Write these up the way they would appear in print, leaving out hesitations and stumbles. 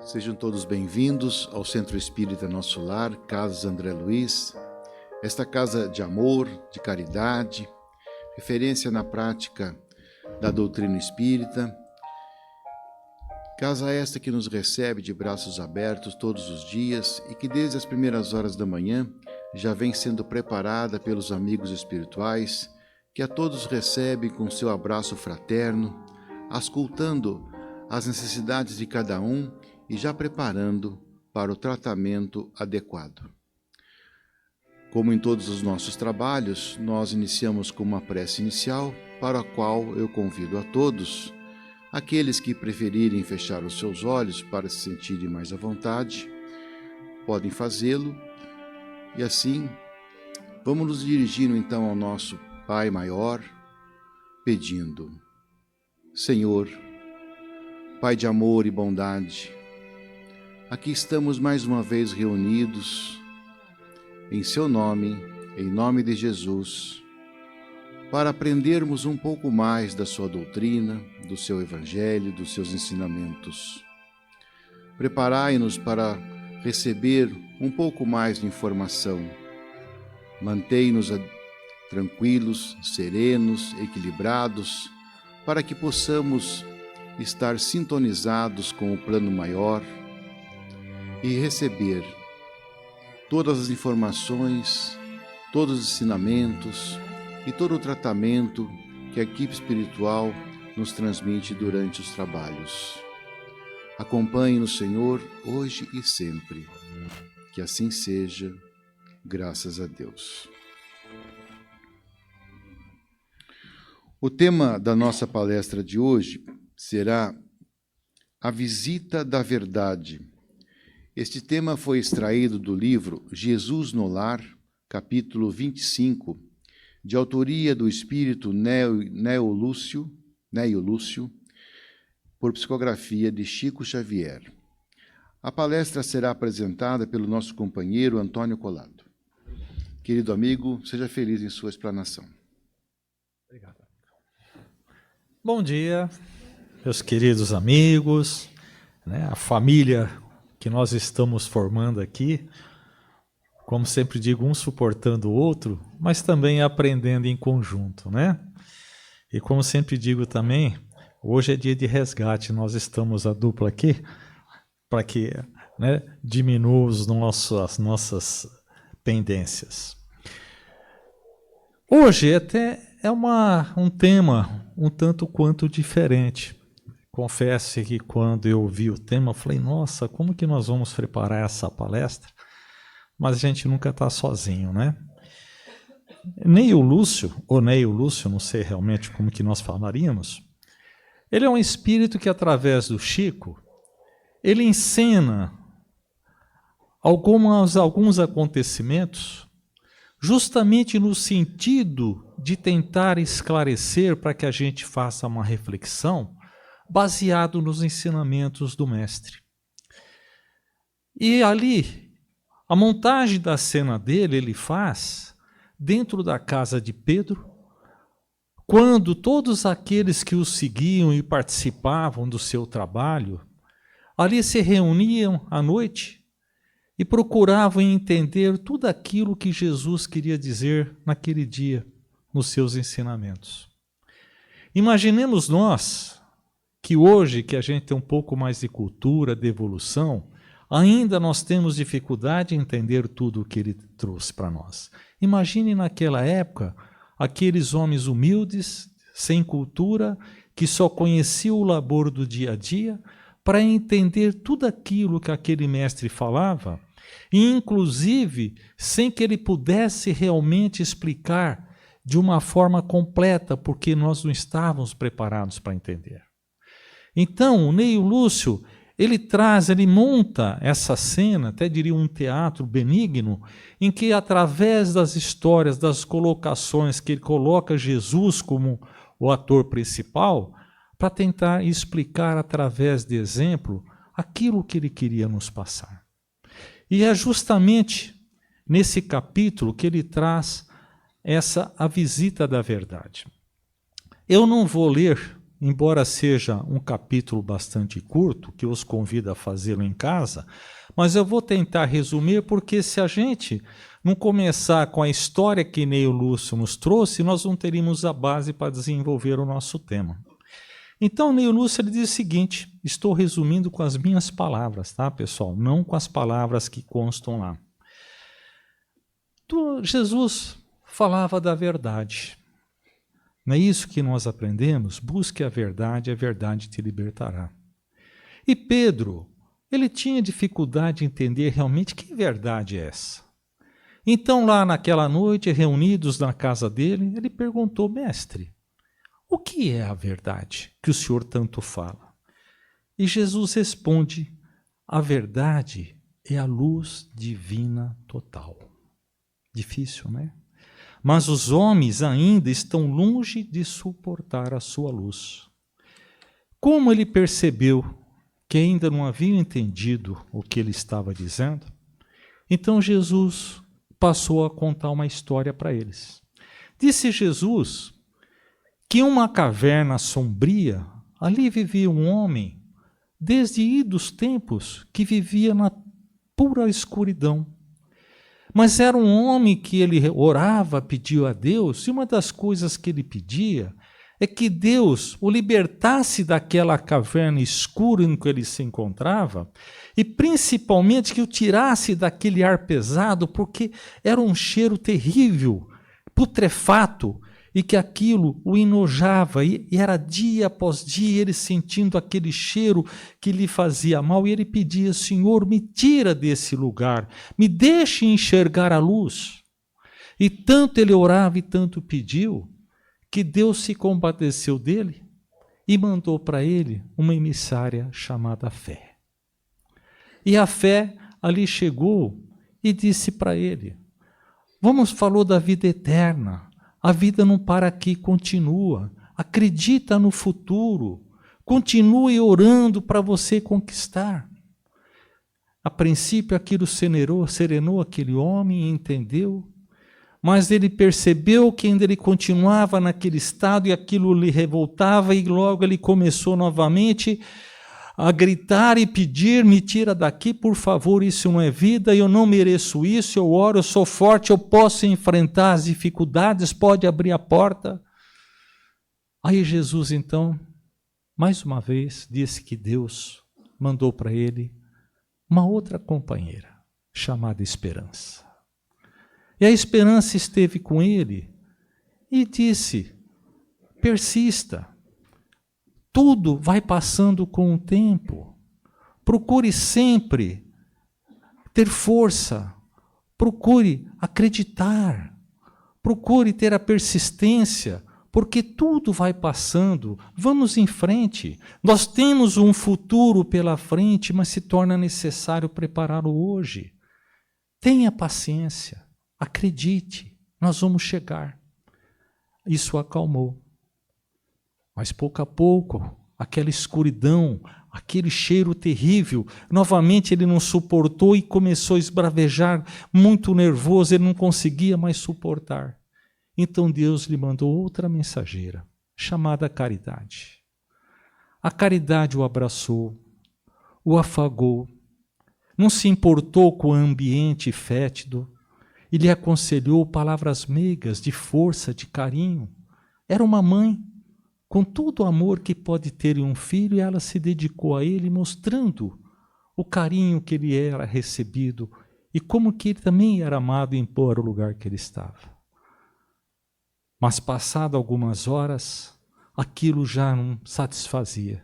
Sejam todos bem-vindos ao Centro Espírita Nosso Lar, Casas André Luiz. Esta casa de amor, de caridade, referência na prática da doutrina espírita. Casa esta que nos recebe de braços abertos todos os dias e que desde as primeiras horas da manhã já vem sendo preparada pelos amigos espirituais, que a todos recebem com seu abraço fraterno, auscultando as necessidades de cada um e já preparando para o tratamento adequado. Como em todos os nossos trabalhos, nós iniciamos com uma prece inicial, para a qual eu convido a todos, aqueles que preferirem fechar os seus olhos para se sentirem mais à vontade, podem fazê-lo, e assim vamos nos dirigindo então ao nosso Pai Maior, pedindo: Senhor, Pai de amor e bondade, aqui estamos mais uma vez reunidos em seu nome, em nome de Jesus, para aprendermos um pouco mais da sua doutrina, do seu evangelho, dos seus ensinamentos. Preparai-nos para receber um pouco mais de informação. Mantei-nos tranquilos, serenos, equilibrados, para que possamos estar sintonizados com o plano maior e receber todas as informações, todos os ensinamentos e todo o tratamento que a equipe espiritual nos transmite durante os trabalhos. Acompanhe-nos, Senhor, hoje e sempre. Que assim seja, graças a Deus. O tema da nossa palestra de hoje será a visita da verdade. Este tema foi extraído do livro Jesus no Lar, capítulo 25, de autoria do espírito Neio Lúcio, por psicografia de Chico Xavier. A palestra será apresentada pelo nosso companheiro Antônio Colado. Querido amigo, seja feliz em sua explanação. Obrigado. Bom dia, meus queridos amigos, a família que nós estamos formando aqui, como sempre digo, um suportando o outro, mas também aprendendo em conjunto, né? E como sempre digo também, hoje é dia de resgate, nós estamos a dupla aqui, para que diminua as nossas pendências. Hoje até é um tema um tanto quanto diferente. Confesso que quando eu vi o tema, eu falei, nossa, como que nós vamos preparar essa palestra? Mas a gente nunca está sozinho, né? Neio Lúcio, não sei realmente como que nós falaríamos, ele é um espírito que, através do Chico, ele encena alguns acontecimentos justamente no sentido de tentar esclarecer para que a gente faça uma reflexão baseado nos ensinamentos do mestre. E ali, a montagem da cena dele, ele faz dentro da casa de Pedro, quando todos aqueles que o seguiam e participavam do seu trabalho, ali se reuniam à noite e procuravam entender tudo aquilo que Jesus queria dizer naquele dia, nos seus ensinamentos. Imaginemos nós que hoje, que a gente tem um pouco mais de cultura, de evolução, ainda nós temos dificuldade em entender tudo o que ele trouxe para nós. Imagine naquela época, aqueles homens humildes, sem cultura, que só conheciam o labor do dia a dia, para entender tudo aquilo que aquele mestre falava, e inclusive sem que ele pudesse realmente explicar de uma forma completa, porque nós não estávamos preparados para entender. Então, o Neio Lúcio, ele monta essa cena, até diria um teatro benigno, em que através das histórias, das colocações que ele coloca Jesus como o ator principal, para tentar explicar através de exemplo aquilo que ele queria nos passar. E é justamente nesse capítulo que ele traz a visita da verdade. Eu não vou ler embora seja um capítulo bastante curto, que eu os convido a fazê-lo em casa, mas eu vou tentar resumir, porque se a gente não começar com a história que Neio Lúcio nos trouxe, nós não teríamos a base para desenvolver o nosso tema. Então, Neio Lúcio ele diz o seguinte, estou resumindo com as minhas palavras, tá, pessoal? Não com as palavras que constam lá. Jesus falava da verdade. Não é isso que nós aprendemos? Busque a verdade te libertará. E Pedro, ele tinha dificuldade de entender realmente que verdade é essa. Então, lá naquela noite, reunidos na casa dele, ele perguntou, mestre, o que é a verdade que o Senhor tanto fala? E Jesus responde, a verdade é a luz divina total. Difícil, né? Mas os homens ainda estão longe de suportar a sua luz. Como ele percebeu que ainda não haviam entendido o que ele estava dizendo, então Jesus passou a contar uma história para eles. Disse Jesus que em uma caverna sombria, ali vivia um homem, desde idos tempos, que vivia na pura escuridão. Mas era um homem que ele orava, pediu a Deus, e uma das coisas que ele pedia é que Deus o libertasse daquela caverna escura em que ele se encontrava, e principalmente que o tirasse daquele ar pesado, porque era um cheiro terrível, putrefato, e que aquilo o enojava, e era dia após dia ele sentindo aquele cheiro que lhe fazia mal, e ele pedia, Senhor, me tira desse lugar, me deixe enxergar a luz. E tanto ele orava e tanto pediu, que Deus se compadeceu dele e mandou para ele uma emissária chamada Fé. E a Fé ali chegou e disse para ele, falou da vida eterna, a vida não para aqui, continua. Acredita no futuro. Continue orando para você conquistar. A princípio aquilo serenou aquele homem e entendeu. Mas ele percebeu que ainda ele continuava naquele estado e aquilo lhe revoltava e logo ele começou novamente a gritar e pedir, me tira daqui, por favor, isso não é vida, eu não mereço isso, eu oro, eu sou forte, eu posso enfrentar as dificuldades, pode abrir a porta. Aí Jesus, então, mais uma vez, disse que Deus mandou para ele uma outra companheira, chamada Esperança. E a Esperança esteve com ele e disse, persista. Tudo vai passando com o tempo. Procure sempre ter força. Procure acreditar. Procure ter a persistência, porque tudo vai passando. Vamos em frente. Nós temos um futuro pela frente, mas se torna necessário prepará-lo hoje. Tenha paciência. Acredite. Nós vamos chegar. Isso acalmou. Mas pouco a pouco, aquela escuridão, aquele cheiro terrível, novamente ele não suportou e começou a esbravejar, muito nervoso, ele não conseguia mais suportar. Então Deus lhe mandou outra mensageira, chamada Caridade. A Caridade o abraçou, o afagou, não se importou com o ambiente fétido, e lhe aconselhou palavras meigas de força, de carinho. Era uma mãe, com todo o amor que pode ter em um filho, e ela se dedicou a ele, mostrando o carinho que ele era recebido e como que ele também era amado em o lugar que ele estava. Mas passado algumas horas, aquilo já não satisfazia.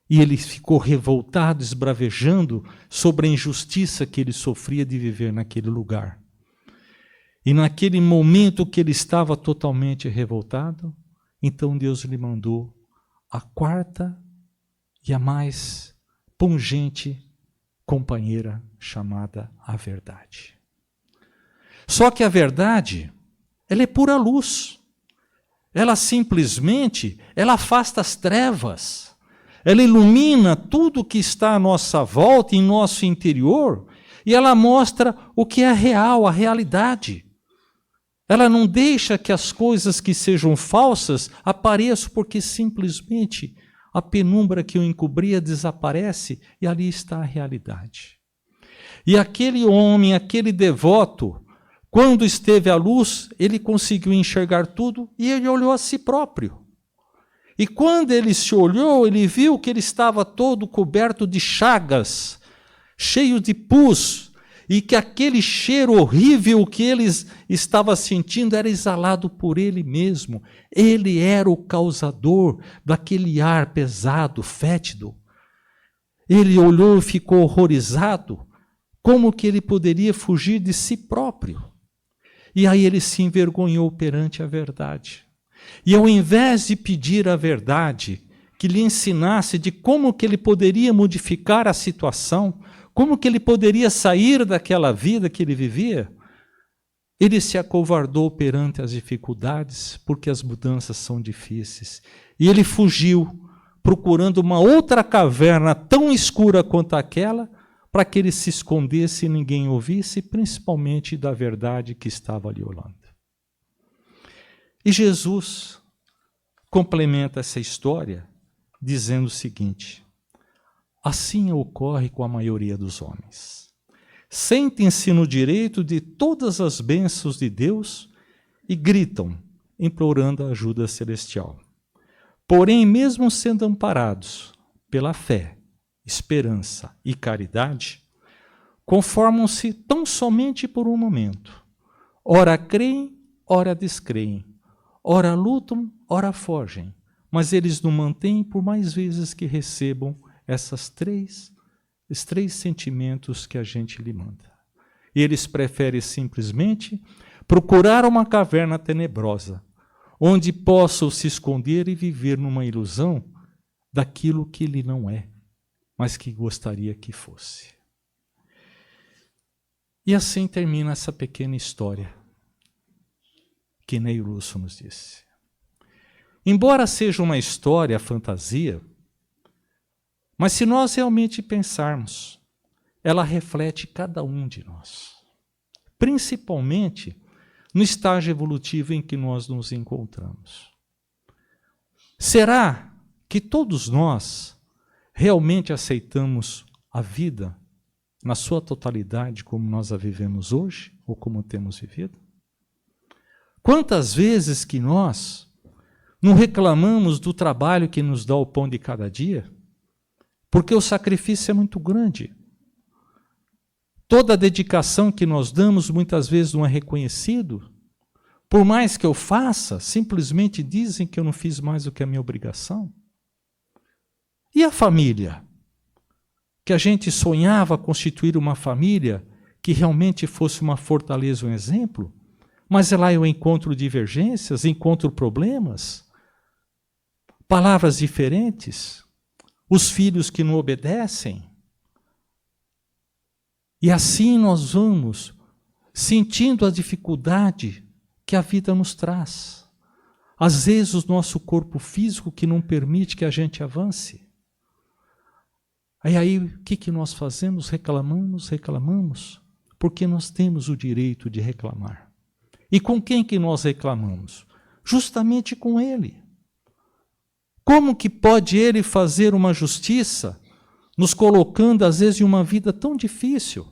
E ele ficou revoltado, esbravejando sobre a injustiça que ele sofria de viver naquele lugar. E naquele momento que ele estava totalmente revoltado, então Deus lhe mandou a quarta e a mais pungente companheira chamada a verdade. Só que a verdade, ela é pura luz. Ela simplesmente, ela afasta as trevas. Ela ilumina tudo que está à nossa volta, em nosso interior, e ela mostra o que é real, a realidade. Ela não deixa que as coisas que sejam falsas apareçam, porque simplesmente a penumbra que o encobria desaparece e ali está a realidade. E aquele homem, aquele devoto, quando esteve à luz, ele conseguiu enxergar tudo e ele olhou a si próprio. E quando ele se olhou, ele viu que ele estava todo coberto de chagas, cheio de pus, e que aquele cheiro horrível que ele estava sentindo era exalado por ele mesmo. Ele era o causador daquele ar pesado, fétido. Ele olhou e ficou horrorizado. Como que ele poderia fugir de si próprio? E aí ele se envergonhou perante a verdade. E ao invés de pedir a verdade, que lhe ensinasse de como que ele poderia modificar a situação, como que ele poderia sair daquela vida que ele vivia, ele se acovardou perante as dificuldades, porque as mudanças são difíceis. E ele fugiu, procurando uma outra caverna tão escura quanto aquela, para que ele se escondesse e ninguém ouvisse, principalmente da verdade que estava ali olhando. E Jesus complementa essa história dizendo o seguinte: assim ocorre com a maioria dos homens. Sentem-se no direito de todas as bênçãos de Deus e gritam, implorando a ajuda celestial. Porém, mesmo sendo amparados pela fé, esperança e caridade, conformam-se tão somente por um momento. Ora creem, ora descreem. Ora lutam, ora fogem. Mas eles não mantêm por mais vezes que recebam esses três sentimentos que a gente lhe manda. E eles preferem simplesmente procurar uma caverna tenebrosa, onde possam se esconder e viver numa ilusão daquilo que ele não é, mas que gostaria que fosse. E assim termina essa pequena história que Ney Russo nos disse. Embora seja uma história fantasia, mas se nós realmente pensarmos, ela reflete cada um de nós, principalmente no estágio evolutivo em que nós nos encontramos. Será que todos nós realmente aceitamos a vida na sua totalidade como nós a vivemos hoje, ou como temos vivido? Quantas vezes que nós não reclamamos do trabalho que nos dá o pão de cada dia? Porque o sacrifício é muito grande. Toda a dedicação que nós damos muitas vezes não é reconhecido. Por mais que eu faça, simplesmente dizem que eu não fiz mais do que a minha obrigação. E a família? Que a gente sonhava constituir uma família que realmente fosse uma fortaleza, um exemplo, mas lá eu encontro divergências, encontro problemas, palavras diferentes, os filhos que não obedecem. E assim nós vamos sentindo a dificuldade que a vida nos traz. Às vezes o nosso corpo físico que não permite que a gente avance. Aí o que nós fazemos? Reclamamos, porque nós temos o direito de reclamar. E com quem que nós reclamamos? Justamente com Ele. Como que pode Ele fazer uma justiça, nos colocando às vezes em uma vida tão difícil,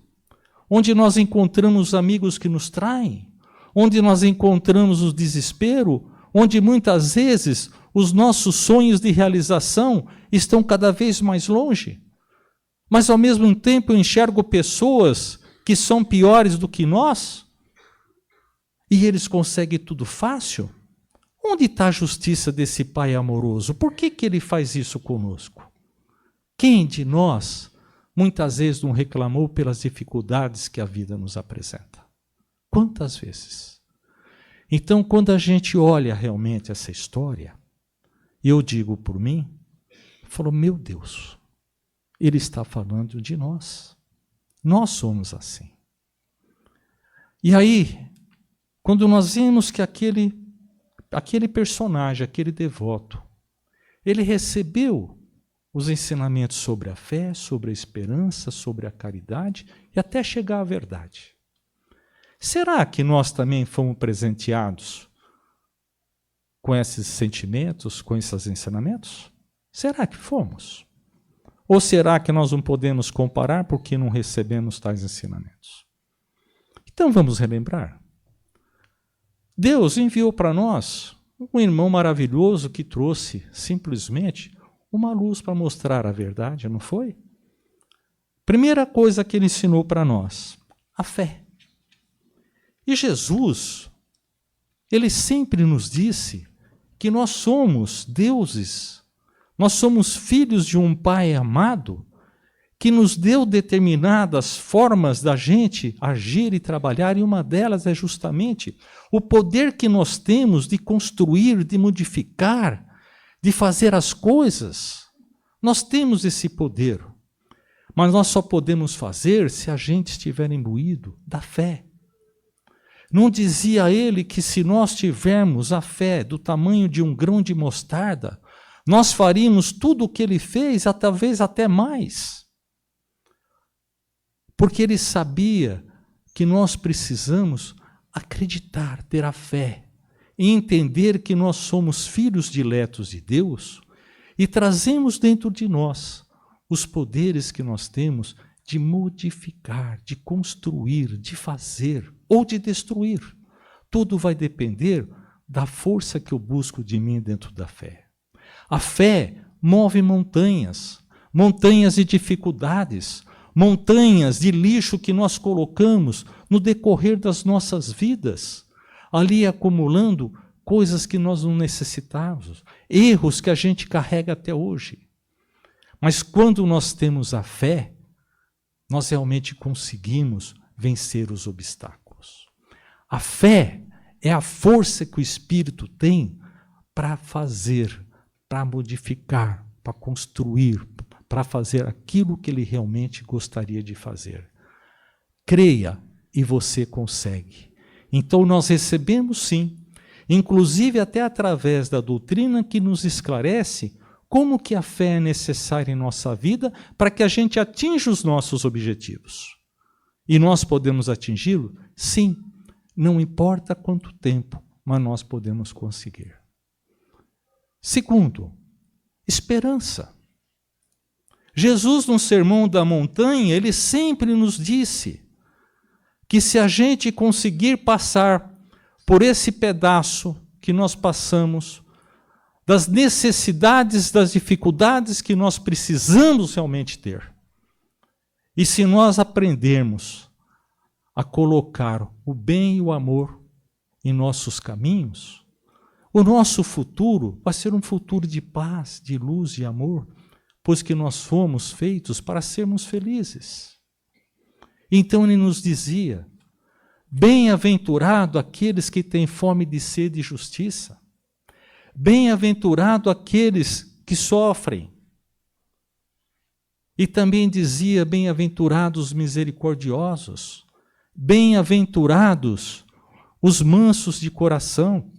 onde nós encontramos amigos que nos traem, onde nós encontramos o desespero, onde muitas vezes os nossos sonhos de realização estão cada vez mais longe? Mas ao mesmo tempo eu enxergo pessoas que são piores do que nós, e eles conseguem tudo fácil. Onde está a justiça desse Pai amoroso? Por que Ele faz isso conosco? Quem de nós muitas vezes não reclamou pelas dificuldades que a vida nos apresenta? Quantas vezes? Então, quando a gente olha realmente essa história, e eu digo por mim, eu falo, meu Deus, Ele está falando de nós. Nós somos assim. E aí, quando nós vemos que aquele personagem, aquele devoto, ele recebeu os ensinamentos sobre a fé, sobre a esperança, sobre a caridade e até chegar à verdade. Será que nós também fomos presenteados com esses sentimentos, com esses ensinamentos? Será que fomos? Ou será que nós não podemos comparar porque não recebemos tais ensinamentos? Então vamos relembrar. Deus enviou para nós um irmão maravilhoso que trouxe simplesmente uma luz para mostrar a verdade, não foi? Primeira coisa que ele ensinou para nós, a fé. E Jesus, ele sempre nos disse que nós somos deuses, nós somos filhos de um Pai amado, que nos deu determinadas formas da gente agir e trabalhar, e uma delas é justamente o poder que nós temos de construir, de modificar, de fazer as coisas. Nós temos esse poder, mas nós só podemos fazer se a gente estiver imbuído da fé. Não dizia ele que se nós tivermos a fé do tamanho de um grão de mostarda, nós faríamos tudo o que ele fez, talvez até mais. Porque ele sabia que nós precisamos acreditar, ter a fé, e entender que nós somos filhos diletos de Deus e trazemos dentro de nós os poderes que nós temos de modificar, de construir, de fazer ou de destruir. Tudo vai depender da força que eu busco de mim dentro da fé. A fé move montanhas, montanhas de dificuldades, montanhas de lixo que nós colocamos no decorrer das nossas vidas, ali acumulando coisas que nós não necessitávamos, erros que a gente carrega até hoje. Mas quando nós temos a fé, nós realmente conseguimos vencer os obstáculos. A fé é a força que o Espírito tem para fazer, para modificar, para construir, para fazer aquilo que ele realmente gostaria de fazer. Creia e você consegue. Então nós recebemos sim, inclusive até através da doutrina que nos esclarece como que a fé é necessária em nossa vida para que a gente atinja os nossos objetivos. E nós podemos atingi-lo? Sim, não importa quanto tempo, mas nós podemos conseguir. Segundo, esperança. Jesus, no Sermão da Montanha, ele sempre nos disse que se a gente conseguir passar por esse pedaço que nós passamos, das necessidades, das dificuldades que nós precisamos realmente ter, e se nós aprendermos a colocar o bem e o amor em nossos caminhos, o nosso futuro vai ser um futuro de paz, de luz e amor, pois que nós fomos feitos para sermos felizes. Então ele nos dizia, bem-aventurado aqueles que têm fome de sede e justiça, bem-aventurado aqueles que sofrem. E também dizia, bem-aventurados os misericordiosos, bem-aventurados os mansos de coração.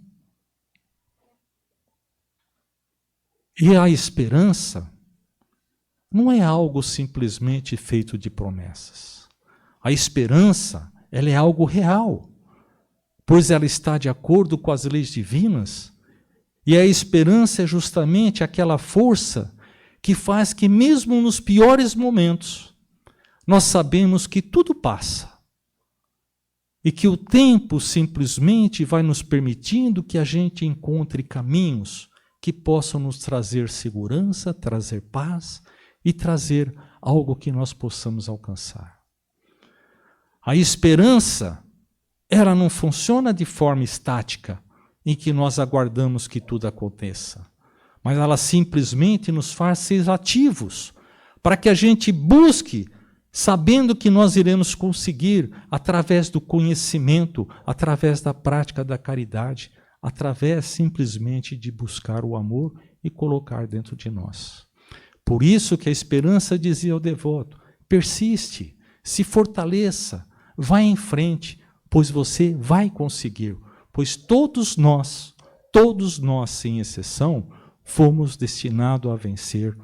E a esperança não é algo simplesmente feito de promessas. A esperança, ela é algo real, pois ela está de acordo com as leis divinas, e a esperança é justamente aquela força que faz que mesmo nos piores momentos, nós sabemos que tudo passa, e que o tempo simplesmente vai nos permitindo que a gente encontre caminhos que possam nos trazer segurança, trazer paz, e trazer algo que nós possamos alcançar. A esperança, ela não funciona de forma estática, em que nós aguardamos que tudo aconteça, mas ela simplesmente nos faz ser ativos, para que a gente busque, sabendo que nós iremos conseguir, através do conhecimento, através da prática da caridade, através simplesmente de buscar o amor e colocar dentro de nós. Por isso que a esperança dizia ao devoto, persiste, se fortaleça, vá em frente, pois você vai conseguir. Pois todos nós, sem exceção, fomos destinados a vencer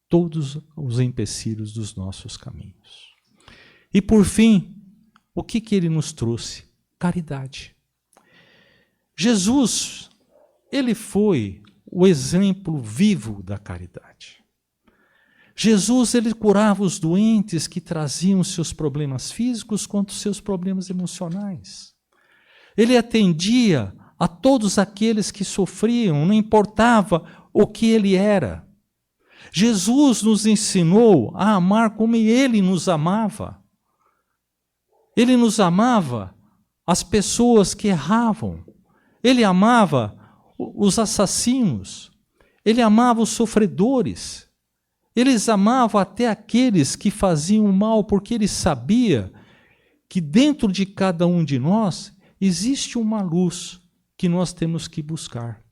todos os empecilhos dos nossos caminhos. E por fim, o que ele nos trouxe? caridade. Jesus, ele foi o exemplo vivo da caridade. Jesus, ele curava os doentes que traziam seus problemas físicos quanto seus problemas emocionais. Ele atendia a todos aqueles que sofriam, não importava o que ele era. Jesus nos ensinou a amar como ele nos amava. Ele nos amava as pessoas que erravam. Ele amava os assassinos. Ele amava os sofredores. Ele amava até aqueles que faziam o mal, porque ele sabia que dentro de cada um de nós existe uma luz que nós temos que buscar.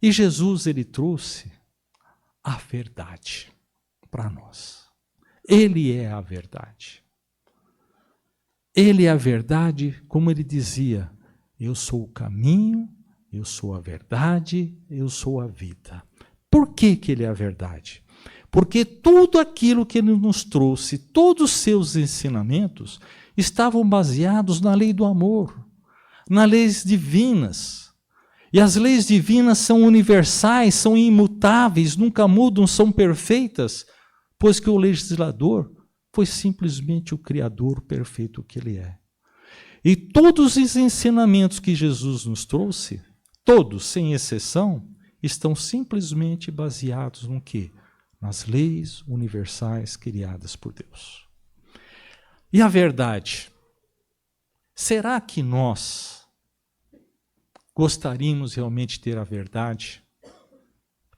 E Jesus, ele trouxe a verdade para nós. Ele é a verdade. Ele é a verdade, como ele dizia, eu sou o caminho, eu sou a verdade, eu sou a vida. Por que ele é a verdade? Porque tudo aquilo que ele nos trouxe, todos os seus ensinamentos, estavam baseados na lei do amor, nas leis divinas. E as leis divinas são universais, são imutáveis, nunca mudam, são perfeitas, pois que o legislador foi simplesmente o Criador perfeito que ele é. E todos os ensinamentos que Jesus nos trouxe, todos, sem exceção, estão simplesmente baseados no quê? Nas leis universais criadas por Deus. E a verdade? Será que nós gostaríamos realmente de ter a verdade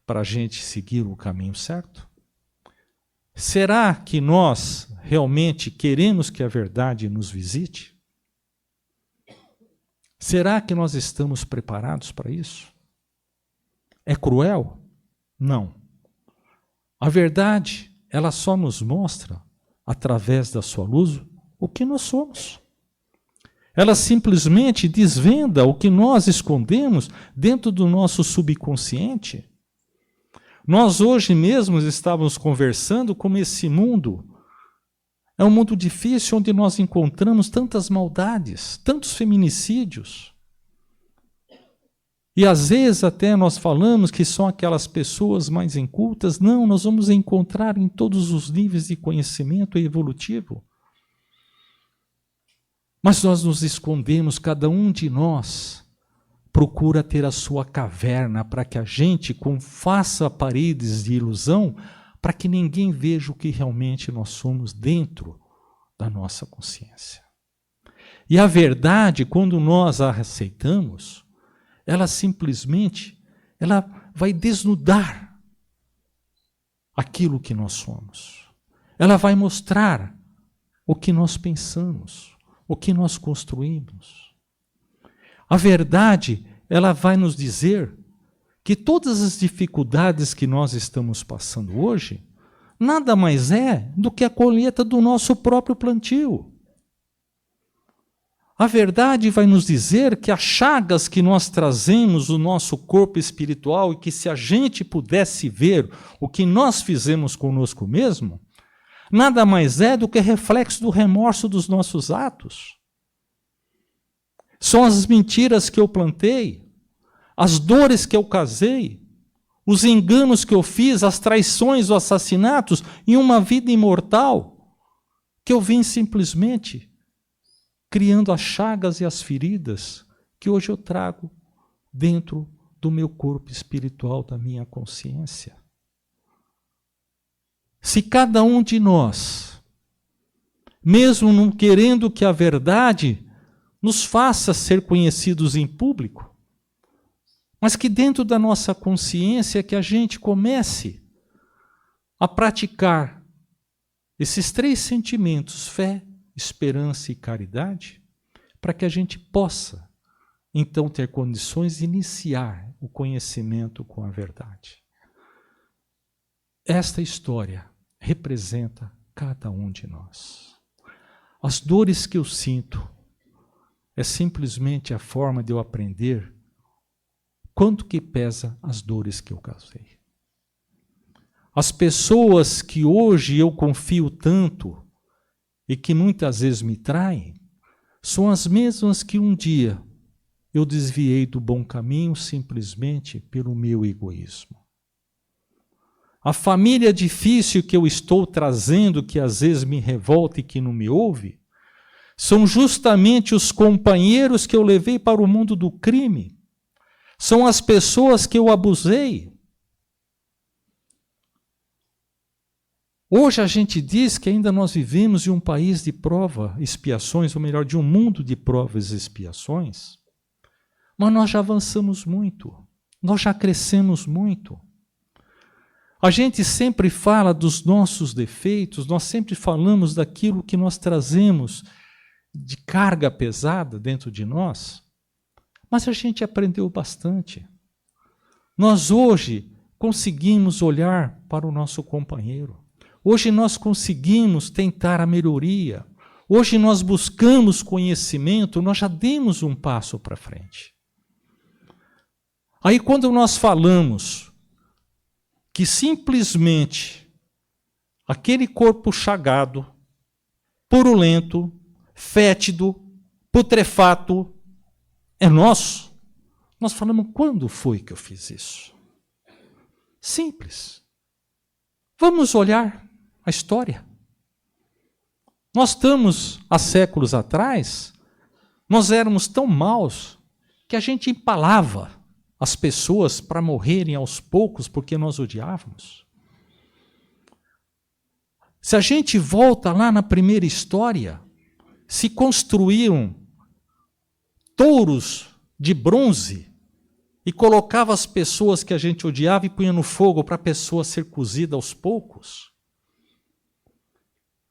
para a gente seguir o caminho certo? Será que nós realmente queremos que a verdade nos visite? Será que nós estamos preparados para isso? É cruel? Não. A verdade, ela só nos mostra, através da sua luz, o que nós somos. Ela simplesmente desvenda o que nós escondemos dentro do nosso subconsciente. Nós hoje mesmos estávamos conversando como esse mundo é um mundo difícil onde nós encontramos tantas maldades, tantos feminicídios. E às vezes até nós falamos que são aquelas pessoas mais incultas. Não, nós vamos encontrar em todos os níveis de conhecimento evolutivo. Mas nós nos escondemos, cada um de nós procura ter a sua caverna para que a gente faça paredes de ilusão para que ninguém veja o que realmente nós somos dentro da nossa consciência. E a verdade, quando nós a aceitamos, ela simplesmente vai desnudar aquilo que nós somos. Ela vai mostrar o que nós pensamos, o que nós construímos. A verdade, ela vai nos dizer que todas as dificuldades que nós estamos passando hoje, nada mais é do que a colheita do nosso próprio plantio. A verdade vai nos dizer que as chagas que nós trazemos no nosso corpo espiritual e que se a gente pudesse ver o que nós fizemos conosco mesmo, nada mais é do que reflexo do remorso dos nossos atos. São as mentiras que eu plantei, as dores que eu causei, os enganos que eu fiz, as traições, os assassinatos, em uma vida imortal, que eu vim simplesmente criando as chagas e as feridas que hoje eu trago dentro do meu corpo espiritual, da minha consciência. Se cada um de nós, mesmo não querendo que a verdade nos faça ser conhecidos em público, mas que dentro da nossa consciência que a gente comece a praticar esses 3 sentimentos, fé, esperança e caridade, para que a gente possa, então, ter condições de iniciar o conhecimento com a verdade. Esta história representa cada um de nós. As dores que eu sinto é simplesmente a forma de eu aprender quanto que pesa as dores que eu causei. As pessoas que hoje eu confio tanto e que muitas vezes me traem, são as mesmas que um dia eu desviei do bom caminho simplesmente pelo meu egoísmo. A família difícil que eu estou trazendo, que às vezes me revolta e que não me ouve, são justamente os companheiros que eu levei para o mundo do crime. São as pessoas que eu abusei. Hoje a gente diz que ainda nós vivemos em um país de prova, expiações, ou melhor, de um mundo de provas e expiações, mas nós já avançamos muito, nós já crescemos muito. A gente sempre fala dos nossos defeitos, nós sempre falamos daquilo que nós trazemos de carga pesada dentro de nós, mas a gente aprendeu bastante. Nós hoje conseguimos olhar para o nosso companheiro. Hoje nós conseguimos tentar a melhoria. Hoje nós buscamos conhecimento, nós já demos um passo para frente. Aí quando nós falamos que simplesmente aquele corpo chagado, purulento, fétido, putrefato, é nosso, nós falamos, quando foi que eu fiz isso? Simples. Vamos olhar a história. Nós estamos, há séculos atrás, nós éramos tão maus que a gente empalava as pessoas para morrerem aos poucos porque nós odiávamos. Se a gente volta lá na primeira história, se construíam touros de bronze e colocava as pessoas que a gente odiava e punha no fogo para a pessoa ser cozida aos poucos.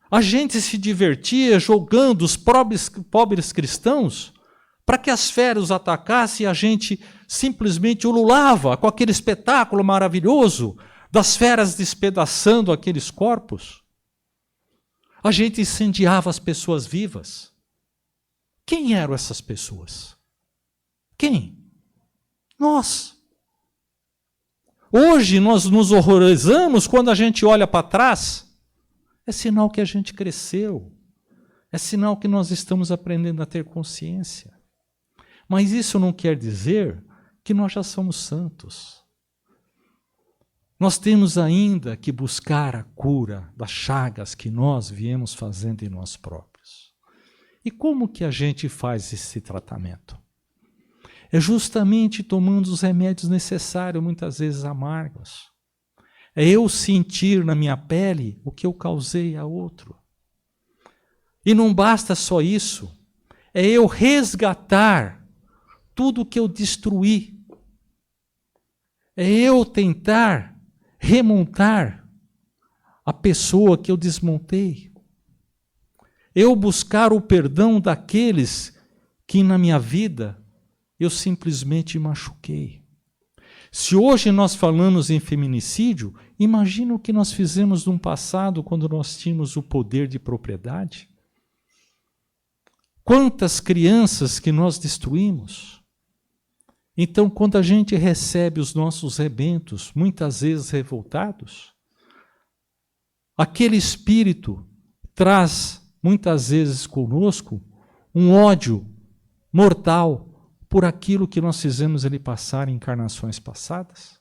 A gente se divertia jogando os pobres cristãos para que as feras os atacassem e a gente simplesmente ululava com aquele espetáculo maravilhoso das feras despedaçando aqueles corpos. A gente incendiava as pessoas vivas. Quem eram essas pessoas? Quem? Nós. Hoje nós nos horrorizamos quando a gente olha para trás. É sinal que a gente cresceu. É sinal que nós estamos aprendendo a ter consciência. Mas isso não quer dizer que nós já somos santos. Nós temos ainda que buscar a cura das chagas que nós viemos fazendo em nós próprios. E como que a gente faz esse tratamento? É justamente tomando os remédios necessários, muitas vezes amargos. É eu sentir na minha pele o que eu causei a outro. E não basta só isso, é eu resgatar tudo o que eu destruí. É eu tentar remontar a pessoa que eu desmontei. Eu buscar o perdão daqueles que na minha vida eu simplesmente machuquei. Se hoje nós falamos em feminicídio, imagina o que nós fizemos no passado quando nós tínhamos o poder de propriedade. Quantas crianças que nós destruímos. Então, quando a gente recebe os nossos rebentos, muitas vezes revoltados, aquele espírito traz, muitas vezes conosco, um ódio mortal por aquilo que nós fizemos ele passar em encarnações passadas.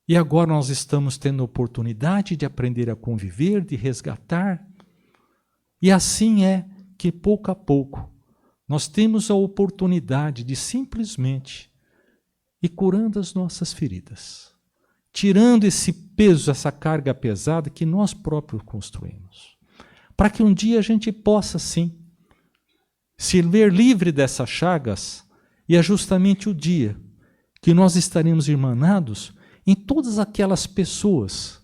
E agora nós estamos tendo a oportunidade de aprender a conviver, de resgatar. E assim é que, pouco a pouco, nós temos a oportunidade de simplesmente ir curando as nossas feridas, tirando esse peso, essa carga pesada que nós próprios construímos, para que um dia a gente possa, sim, se ver livre dessas chagas, e é justamente o dia que nós estaremos irmanados em todas aquelas pessoas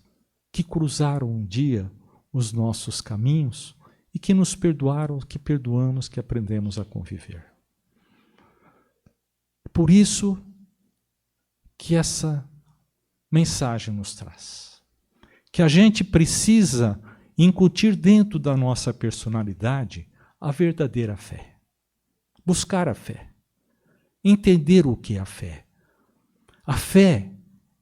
que cruzaram um dia os nossos caminhos e que nos perdoaram, que perdoamos, que aprendemos a conviver. Por isso que essa mensagem nos traz. Que a gente precisa incutir dentro da nossa personalidade a verdadeira fé. Buscar a fé. Entender o que é a fé. A fé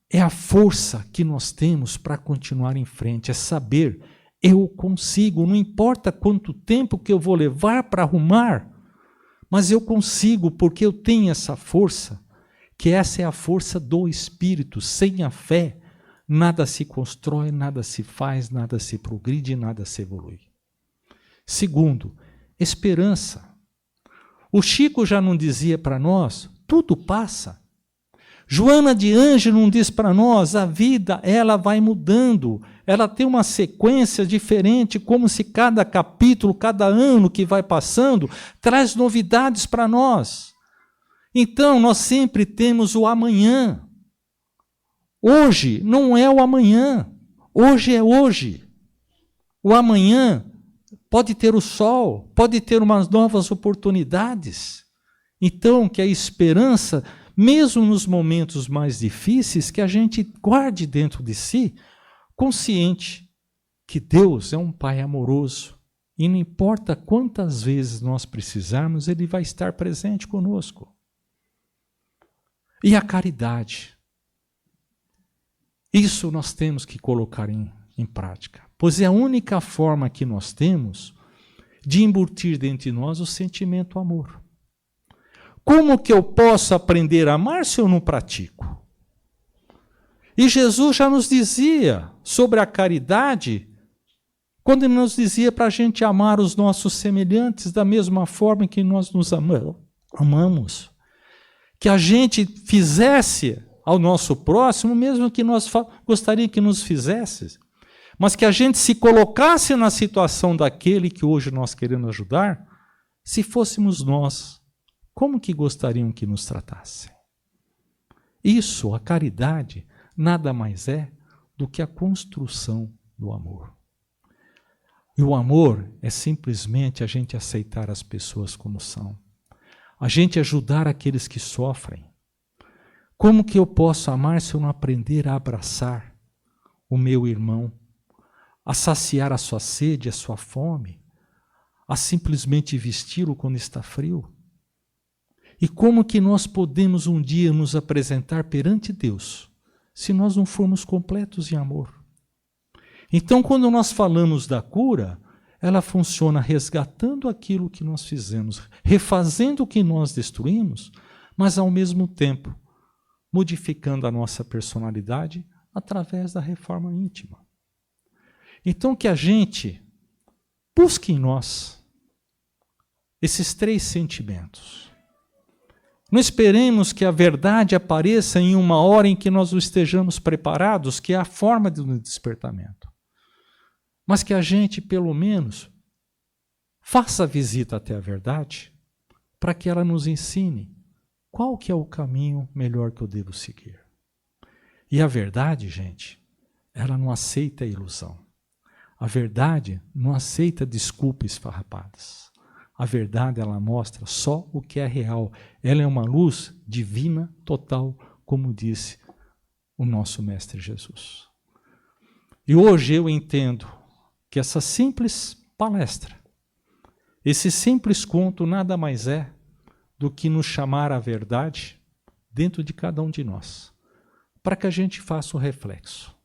é a força que nós temos para continuar em frente, é saber Eu consigo, não importa quanto tempo que eu vou levar para arrumar, mas eu consigo porque eu tenho essa força, que essa é a força do Espírito. Sem a fé, nada se constrói, nada se faz, nada se progride, nada se evolui. Segundo, esperança. O Chico já não dizia para nós, tudo passa. Joana de Ângelo diz para nós, a vida ela vai mudando, ela tem uma sequência diferente, como se cada capítulo, cada ano que vai passando, traz novidades para nós. Então, nós sempre temos o amanhã. Hoje não é o amanhã, hoje é hoje. O amanhã pode ter o sol, pode ter umas novas oportunidades. Então, que a esperança, mesmo nos momentos mais difíceis, que a gente guarde dentro de si, consciente que Deus é um Pai amoroso e não importa quantas vezes nós precisarmos, Ele vai estar presente conosco. E a caridade. Isso nós temos que colocar em prática, pois é a única forma que nós temos de embutir dentro de nós o sentimento amor. Como que eu posso aprender a amar se eu não pratico? E Jesus já nos dizia sobre a caridade, quando ele nos dizia para a gente amar os nossos semelhantes da mesma forma que nós nos amamos. Que a gente fizesse ao nosso próximo, mesmo que nós gostaríamos que nos fizesse, mas que a gente se colocasse na situação daquele que hoje nós queremos ajudar, se fôssemos nós, como que gostariam que nos tratassem? Isso, a caridade, nada mais é do que a construção do amor. E o amor é simplesmente a gente aceitar as pessoas como são. A gente ajudar aqueles que sofrem. Como que eu posso amar se eu não aprender a abraçar o meu irmão, a saciar a sua sede, a sua fome, a simplesmente vesti-lo quando está frio? E como que nós podemos um dia nos apresentar perante Deus, se nós não formos completos em amor? Então, quando nós falamos da cura, ela funciona resgatando aquilo que nós fizemos, refazendo o que nós destruímos, mas ao mesmo tempo modificando a nossa personalidade através da reforma íntima. Então, que a gente busque em nós esses 3 sentimentos. Não esperemos que a verdade apareça em uma hora em que nós estejamos preparados, que é a forma do despertamento. Mas que a gente, pelo menos, faça a visita até a verdade, para que ela nos ensine qual que é o caminho melhor que eu devo seguir. E a verdade, gente, ela não aceita ilusão. A verdade não aceita desculpas esfarrapadas. A verdade, ela mostra só o que é real. Ela é uma luz divina total, como disse o nosso Mestre Jesus. E hoje eu entendo que essa simples palestra, esse simples conto nada mais é do que nos chamar à verdade dentro de cada um de nós, para que a gente faça o reflexo.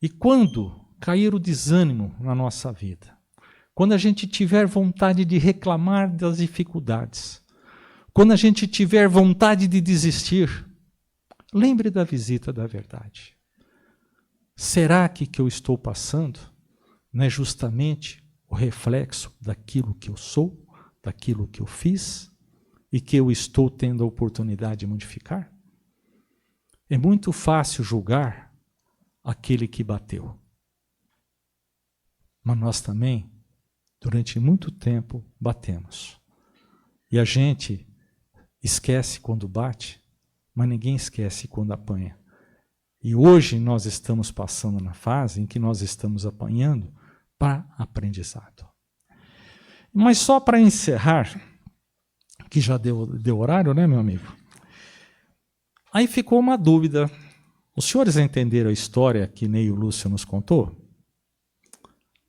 E quando cair o desânimo na nossa vida, quando a gente tiver vontade de reclamar das dificuldades, quando a gente tiver vontade de desistir, lembre da visita da verdade. Será que o que eu estou passando não é justamente o reflexo daquilo que eu sou, daquilo que eu fiz e que eu estou tendo a oportunidade de modificar? É muito fácil julgar aquele que bateu. Mas nós também, durante muito tempo, batemos. E a gente esquece quando bate, mas ninguém esquece quando apanha. E hoje nós estamos passando na fase em que nós estamos apanhando para aprendizado. Mas só para encerrar, que já deu horário, né, meu amigo? Aí ficou uma dúvida. Os senhores entenderam a história que Ney e o Lúcio nos contou?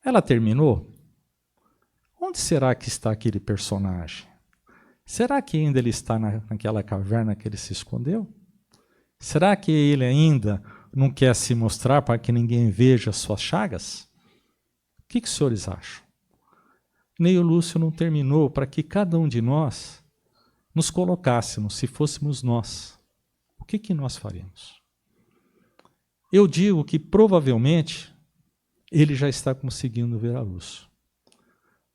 Ela terminou? Onde será que está aquele personagem? Será que ainda ele está naquela caverna que ele se escondeu? Será que ele ainda não quer se mostrar para que ninguém veja as suas chagas? O que os senhores acham? Ney e o Lúcio não terminou para que cada um de nós nos colocássemos, se fôssemos nós. O que nós faríamos? Eu digo que provavelmente ele já está conseguindo ver a luz.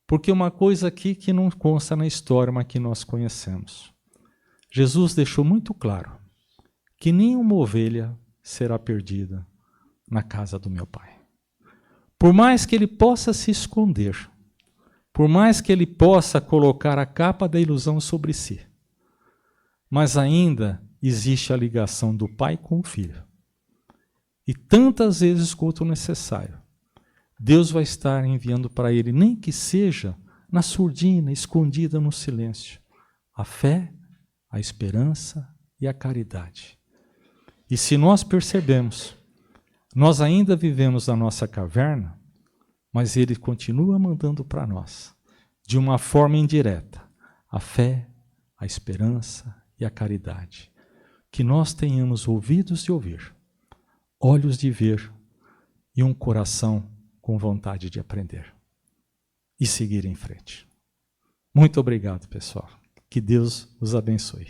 Porque uma coisa aqui que não consta na história, mas que nós conhecemos. Jesus deixou muito claro que nenhuma ovelha será perdida na casa do meu Pai. Por mais que ele possa se esconder, por mais que ele possa colocar a capa da ilusão sobre si, mas ainda existe a ligação do Pai com o Filho. E tantas vezes quanto necessário, Deus vai estar enviando para ele, nem que seja na surdina, escondida no silêncio, a fé, a esperança e a caridade. E se nós percebemos, nós ainda vivemos na nossa caverna, mas ele continua mandando para nós, de uma forma indireta, a fé, a esperança e a caridade. Que nós tenhamos ouvidos de ouvir, olhos de ver e um coração com vontade de aprender e seguir em frente. Muito obrigado, pessoal. Que Deus os abençoe.